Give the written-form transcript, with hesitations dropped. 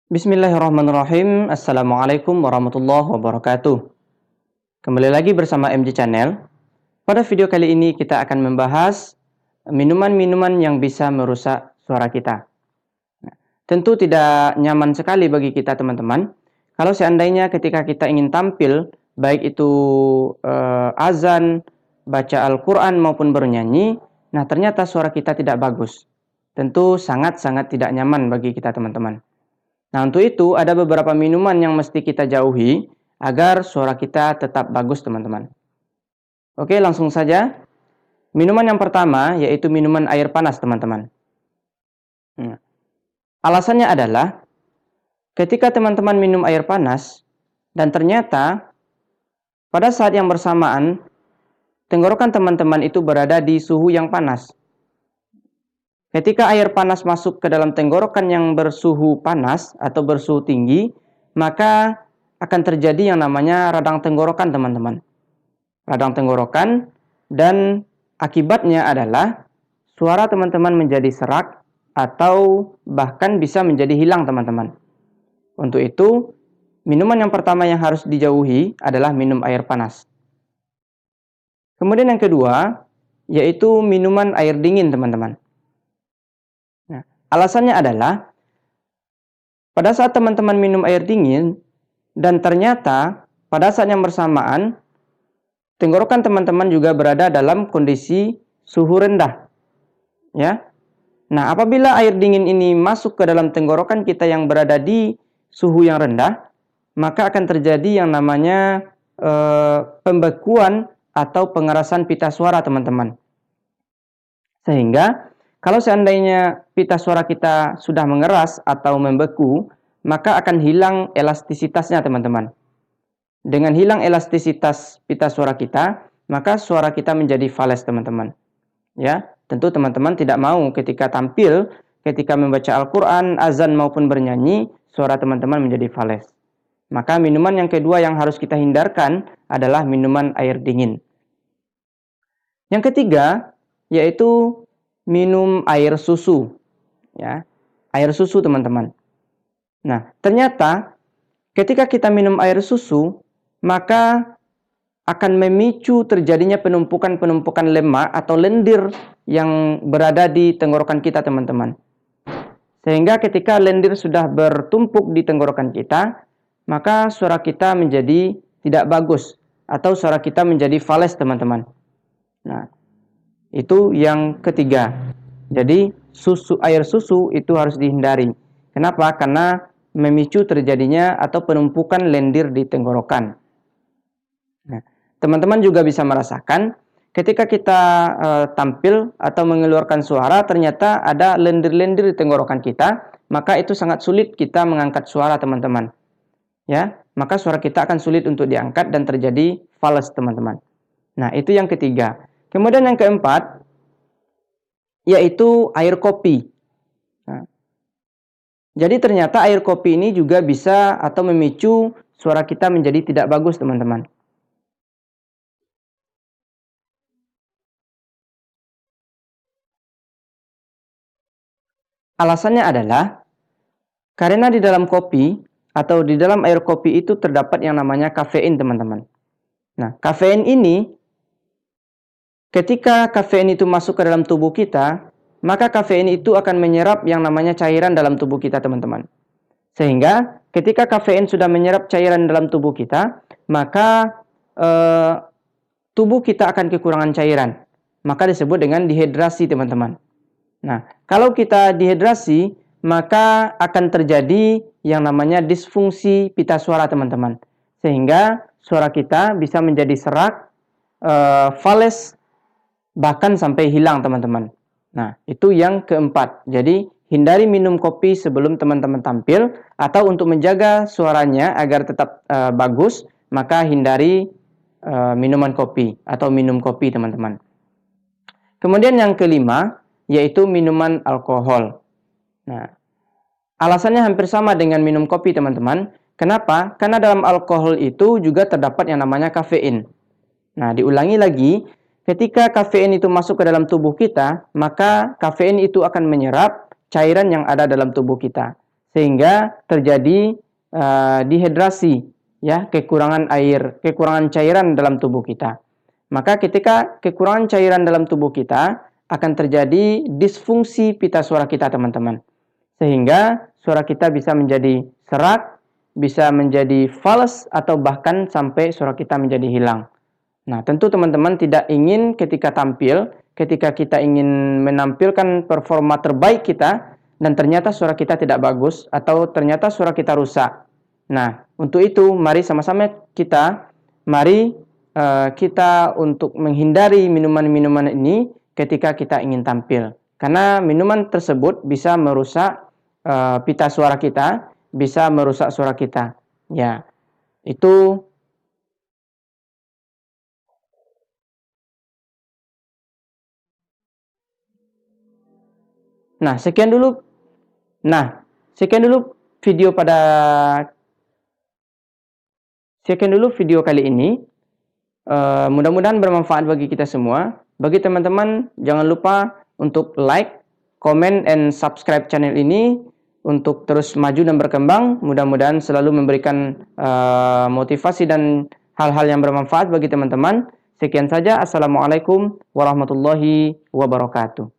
Bismillahirrahmanirrahim. Assalamualaikum warahmatullahi wabarakatuh. Kembali lagi bersama MJ Channel. Pada video kali ini kita akan membahas minuman-minuman yang bisa merusak suara kita. Tentu tidak nyaman sekali bagi kita teman-teman. Kalau seandainya ketika kita ingin tampil, baik itu azan, baca Al-Quran maupun bernyanyi, nah ternyata suara kita tidak bagus. Tentu sangat-sangat tidak nyaman bagi kita teman-teman. Nah, untuk itu ada beberapa minuman yang mesti kita jauhi agar suara kita tetap bagus, teman-teman. Oke, langsung saja. Minuman yang pertama yaitu minuman air panas, teman-teman. Alasannya adalah ketika teman-teman minum air panas dan ternyata pada saat yang bersamaan tenggorokan teman-teman itu berada di suhu yang panas. Ketika air panas masuk ke dalam tenggorokan yang bersuhu panas atau bersuhu tinggi, maka akan terjadi yang namanya radang tenggorokan, teman-teman. Radang tenggorokan, dan akibatnya adalah suara teman-teman menjadi serak atau bahkan bisa menjadi hilang, teman-teman. Untuk itu, minuman yang pertama yang harus dijauhi adalah minum air panas. Kemudian yang kedua, yaitu minuman air dingin, teman-teman. Alasannya adalah pada saat teman-teman minum air dingin dan ternyata pada saat yang bersamaan tenggorokan teman-teman juga berada dalam kondisi suhu rendah. Ya. Nah, apabila air dingin ini masuk ke dalam tenggorokan kita yang berada di suhu yang rendah, maka akan terjadi yang namanya pembekuan atau pengerasan pita suara, teman-teman. Sehingga kalau seandainya pita suara kita sudah mengeras atau membeku, maka akan hilang elastisitasnya, teman-teman. Dengan hilang elastisitas pita suara kita, maka suara kita menjadi fales, teman-teman. Ya, tentu teman-teman tidak mau ketika tampil, ketika membaca Al-Quran, azan maupun bernyanyi, suara teman-teman menjadi fales. Maka minuman yang kedua yang harus kita hindarkan adalah minuman air dingin. Yang ketiga, yaitu minum air susu, ya, air susu, teman-teman. Nah, ternyata ketika kita minum air susu, maka akan memicu terjadinya penumpukan-penumpukan lemak atau lendir yang berada di tenggorokan kita, teman-teman. Sehingga ketika lendir sudah bertumpuk di tenggorokan kita, maka suara kita menjadi tidak bagus atau suara kita menjadi fales, teman-teman. Nah, itu yang ketiga. Jadi air susu itu harus dihindari. Kenapa? Karena memicu terjadinya atau penumpukan lendir di tenggorokan. Nah, teman-teman juga bisa merasakan ketika kita tampil atau mengeluarkan suara ternyata ada lendir-lendir di tenggorokan kita, maka itu sangat sulit kita mengangkat suara, teman-teman. Ya, maka suara kita akan sulit untuk diangkat dan terjadi fals, teman-teman. Nah, itu yang ketiga. Kemudian yang keempat, yaitu air kopi. Nah, jadi ternyata air kopi ini juga bisa atau memicu suara kita menjadi tidak bagus, teman-teman. Alasannya adalah karena di dalam kopi atau di dalam air kopi itu terdapat yang namanya kafein, teman-teman. Nah, kafein ini ketika kafein itu masuk ke dalam tubuh kita, maka kafein itu akan menyerap yang namanya cairan dalam tubuh kita, teman-teman. Sehingga ketika kafein sudah menyerap cairan dalam tubuh kita, maka tubuh kita akan kekurangan cairan. Maka disebut dengan dehidrasi, teman-teman. Nah, kalau kita dehidrasi, maka akan terjadi yang namanya disfungsi pita suara, teman-teman. Sehingga suara kita bisa menjadi serak, fales, bahkan sampai hilang, teman-teman. Nah, itu yang keempat. Jadi, hindari minum kopi sebelum teman-teman tampil, atau untuk menjaga suaranya agar tetap bagus, maka hindari minuman kopi atau minum kopi, teman-teman. Kemudian yang kelima, yaitu minuman alkohol. Nah, alasannya hampir sama dengan minum kopi, teman-teman. Kenapa? Karena dalam alkohol itu juga terdapat yang namanya kafein. Nah, diulangi lagi, ketika kafein itu masuk ke dalam tubuh kita, maka kafein itu akan menyerap cairan yang ada dalam tubuh kita. sehingga terjadi dehidrasi, ya, kekurangan air, kekurangan cairan dalam tubuh kita. Maka ketika kekurangan cairan dalam tubuh kita, akan terjadi disfungsi pita suara kita, teman-teman. Sehingga suara kita bisa menjadi serak, bisa menjadi fals, atau bahkan sampai suara kita menjadi hilang. Nah, tentu teman-teman tidak ingin ketika tampil, ketika kita ingin menampilkan performa terbaik kita, dan ternyata suara kita tidak bagus, atau ternyata suara kita rusak. Nah, untuk itu, mari sama-sama mari kita untuk menghindari minuman-minuman ini ketika kita ingin tampil. Karena minuman tersebut bisa merusak pita suara kita, bisa merusak suara kita. Ya, itu. Nah, sekian dulu video kali ini. Mudah-mudahan bermanfaat bagi kita semua. Bagi teman-teman, jangan lupa untuk like, comment, and subscribe channel ini untuk terus maju dan berkembang. Mudah-mudahan selalu memberikan motivasi dan hal-hal yang bermanfaat bagi teman-teman. Sekian saja. Assalamualaikum warahmatullahi wabarakatuh.